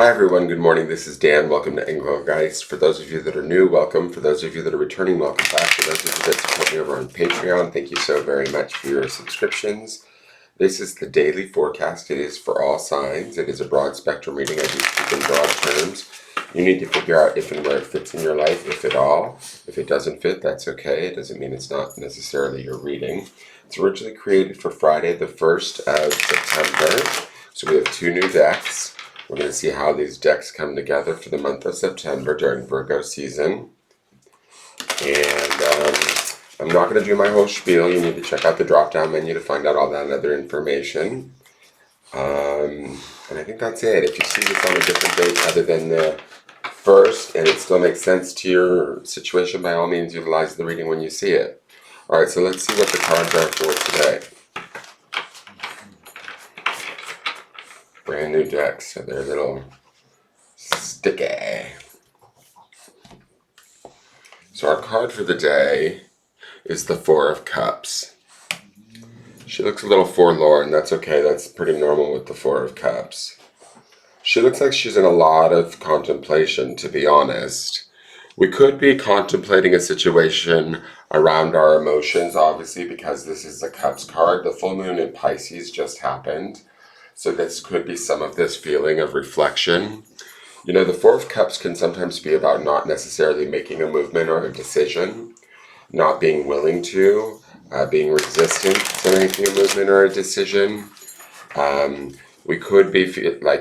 Hi everyone, good morning. This is Dan. Welcome to Engelgeist. For those of you that are new, welcome. For those of you that are returning, welcome back. For those of you that support me over on Patreon, thank you so very much for your subscriptions. This is the daily forecast. It is for all signs. It is a broad spectrum reading. I do speak in broad terms. You need to figure out if and where it fits in your life, if at all. If it doesn't fit, that's okay. It doesn't mean it's not necessarily your reading. It's originally created for Friday, the 1st of September. So we have two new decks. We're going to see how these decks come together for the month of September during Virgo season. And I'm not going to do my whole spiel. You need to check out the drop-down menu to find out all that other information. And I think that's it. If you see this on a different date other than the 1st, and it still makes sense to your situation, by all means, utilize the reading when you see it. All right, so let's see what the cards are for today. Brand new decks, so they're a little sticky. So our card for the day is the Four of Cups. She looks a little forlorn. That's okay. That's pretty normal with the Four of Cups. She looks like she's in a lot of contemplation, to be honest. We could be contemplating a situation around our emotions, obviously, because this is the Cups card. The full moon in Pisces just happened. So this could be some of this feeling of reflection. You know, the Four of Cups can sometimes be about not necessarily making a movement or a decision, not being willing to, being resistant to making a movement or a decision. We could be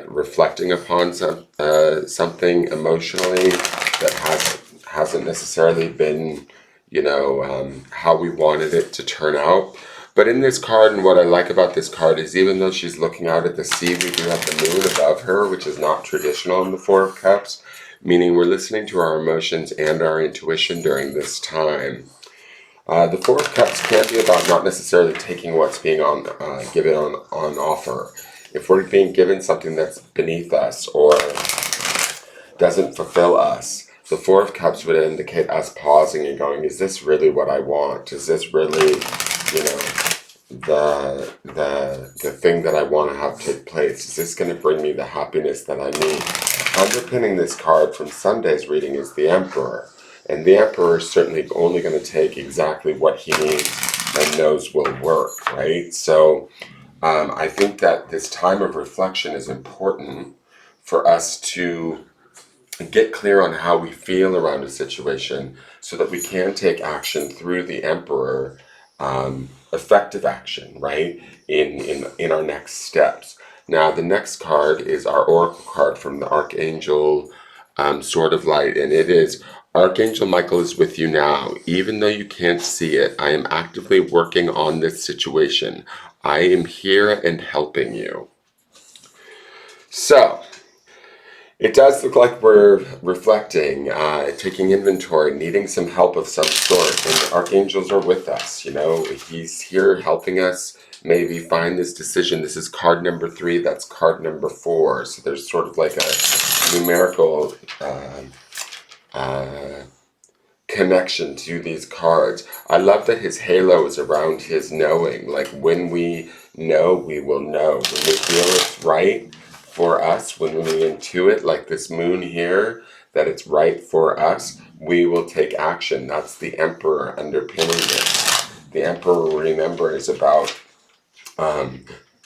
reflecting upon something emotionally that hasn't necessarily been, how we wanted it to turn out. But in this card, and what I like about this card is even though she's looking out at the sea, we do have the moon above her, which is not traditional in the Four of Cups, meaning we're listening to our emotions and our intuition during this time. The Four of Cups can be about not necessarily taking what's being given on offer. If we're being given something that's beneath us or doesn't fulfill us, the Four of Cups would indicate us pausing and going, is this really what I want? Is this really, the thing that I want to have take place? Is this going to bring me the happiness that I need? Underpinning this card from Sunday's reading is the Emperor. And the Emperor is certainly only going to take exactly what he needs and knows will work, right? So I think that this time of reflection is important for us to get clear on how we feel around a situation so that we can take action through the Emperor, effective action, right, in our next steps. Now, the next card is our Oracle card from the Archangel Sword of Light, and it is, Archangel Michael is with you now. Even though you can't see it, I am actively working on this situation. I am here and helping you. So, it does look like we're reflecting, taking inventory, needing some help of some sort, and the archangels are with us. He's here helping us maybe find this decision. This is card number 3, that's card number 4. So there's sort of like a numerical connection to these cards. I love that his halo is around his knowing. Like when we know, we will know. When we feel it's right for us, when we intuit, like this moon here, that it's right for us, we will take action. That's the Emperor underpinning this. The Emperor, remember, is about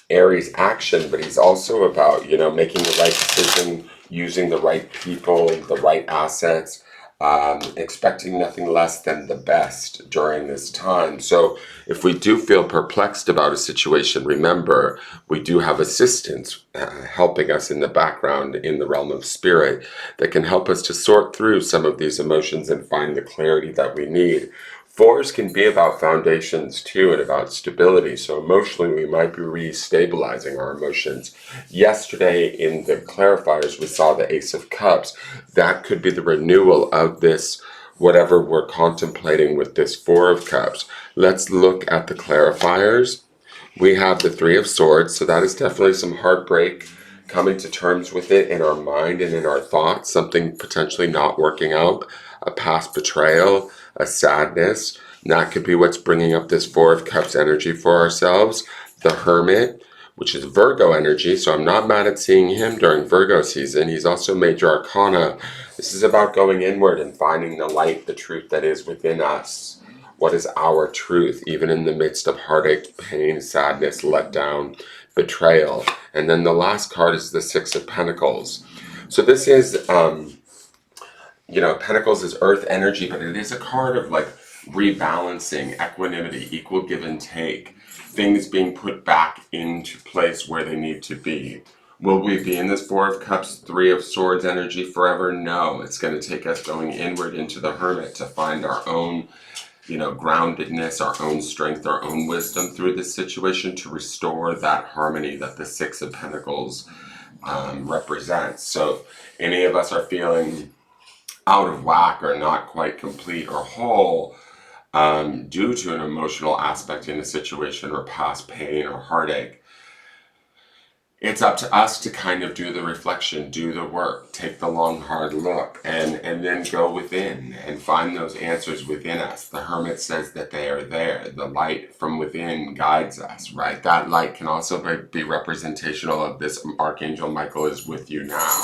Aries action, but he's also about, making the right decision, using the right people, the right assets, expecting nothing less than the best during this time. So if we do feel perplexed about a situation, remember, we do have assistance helping us in the background in the realm of spirit that can help us to sort through some of these emotions and find the clarity that we need. 4s can be about foundations too and about stability. So emotionally, we might be re-stabilizing our emotions. Yesterday in the clarifiers, we saw the Ace of Cups. That could be the renewal of this, whatever we're contemplating with this 4 of Cups. Let's look at the clarifiers. We have the 3 of Swords. So that is definitely some heartbreak, coming to terms with it in our mind and in our thoughts, something potentially not working out, a past betrayal, a sadness. And that could be what's bringing up this 4 of Cups energy for ourselves. The Hermit, which is Virgo energy, so I'm not mad at seeing him during Virgo season. He's also major arcana. This is about going inward and finding the light, the truth that is within us. What is our truth, even in the midst of heartache, pain, sadness, letdown, betrayal? And then the last card is the Six of Pentacles. So this is, Pentacles is earth energy, but it is a card of like rebalancing, equanimity, equal give and take, things being put back into place where they need to be. Will we be in this Four of Cups, Three of Swords energy forever? No. It's going to take us going inward into the Hermit to find our own, groundedness, our own strength, our own wisdom through this situation to restore that harmony that the Six of Pentacles represents. So if any of us are feeling out of whack or not quite complete or whole due to an emotional aspect in a situation or past pain or heartache, it's up to us to kind of do the reflection, do the work, take the long, hard look, and then go within and find those answers within us. The Hermit says that they are there. The light from within guides us, right? That light can also be representational of this Archangel Michael is with you now.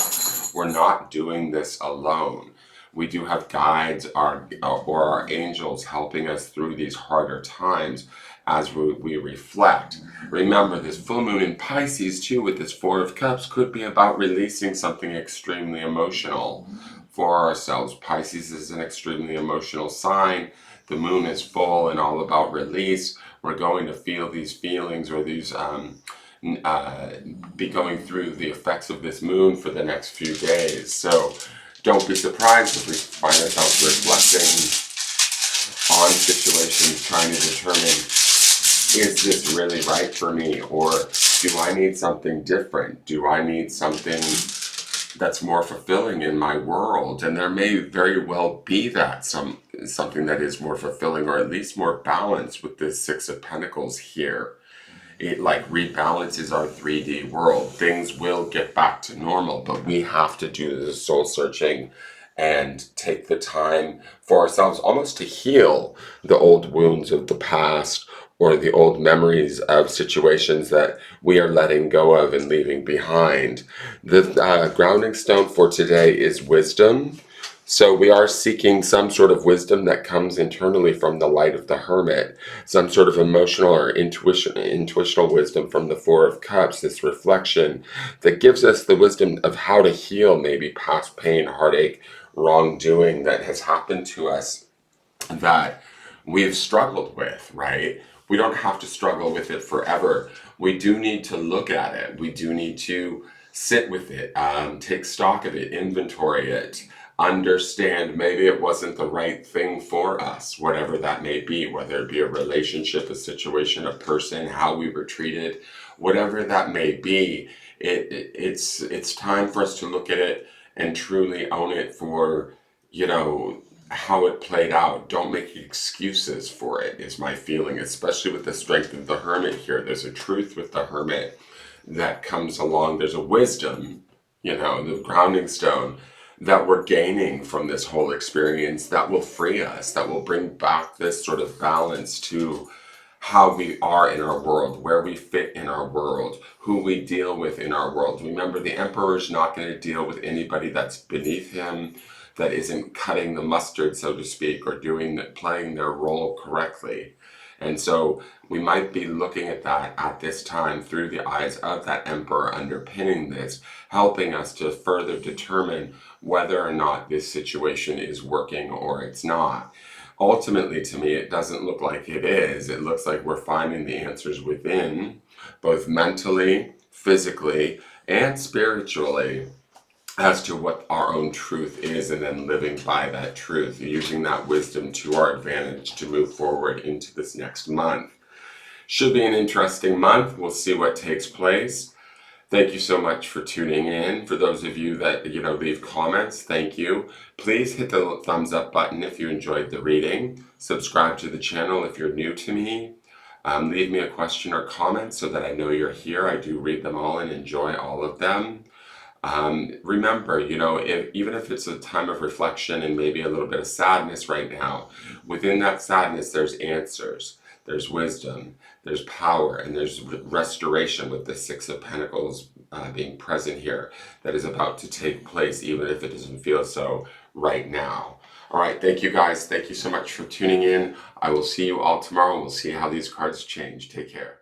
We're not doing this alone. We do have guides or our angels helping us through these harder times as we reflect. Remember, this full moon in Pisces too with this Four of Cups could be about releasing something extremely emotional for ourselves. Pisces is an extremely emotional sign. The moon is full and all about release. We're going to feel these feelings or these be going through the effects of this moon for the next few days. So don't be surprised if we find ourselves reflecting on situations, trying to determine, is this really right for me? Or do I need something different? Do I need something that's more fulfilling in my world? And there may very well be that something that is more fulfilling or at least more balanced with this Six of Pentacles here. It like rebalances our 3D world. Things will get back to normal, but we have to do the soul searching and take the time for ourselves almost to heal the old wounds of the past or the old memories of situations that we are letting go of and leaving behind. The grounding stone for today is wisdom. So we are seeking some sort of wisdom that comes internally from the light of the Hermit, some sort of emotional or intuitional wisdom from the Four of Cups, this reflection that gives us the wisdom of how to heal maybe past pain, heartache, wrongdoing that has happened to us that we have struggled with, right? We don't have to struggle with it forever. We do need to look at it. We do need to sit with it, take stock of it, inventory it, understand maybe it wasn't the right thing for us, whatever that may be, whether it be a relationship, a situation, a person, how we were treated, whatever that may be. It's time for us to look at it and truly own it for, how it played out. Don't make excuses for it, is my feeling, especially with the strength of the Hermit here. There's a truth with the Hermit that comes along. There's a wisdom, the grounding stone that we're gaining from this whole experience that will free us, that will bring back this sort of balance to how we are in our world, where we fit in our world, who we deal with in our world. Remember, the Emperor's not going to deal with anybody that's beneath him, that isn't cutting the mustard, so to speak, or playing their role correctly. And so we might be looking at that at this time through the eyes of that Emperor underpinning this, helping us to further determine whether or not this situation is working or it's not. Ultimately, to me, it doesn't look like it is. It looks like we're finding the answers within, both mentally, physically, and spiritually, as to what our own truth is, and then living by that truth, using that wisdom to our advantage to move forward into this next month. Should be an interesting month. We'll see what takes place. Thank you so much for tuning in. For those of you that, leave comments, thank you. Please hit the thumbs up button if you enjoyed the reading. Subscribe to the channel if you're new to me. Leave me a question or comment so that I know you're here. I do read them all and enjoy all of them. Remember, even if it's a time of reflection and maybe a little bit of sadness right now, within that sadness, there's answers. there's wisdom, there's power, and there's restoration with the Six of Pentacles being present here that is about to take place, even if it doesn't feel so right now. All right, thank you guys. Thank you so much for tuning in. I will see you all tomorrow. We'll see how these cards change. Take care.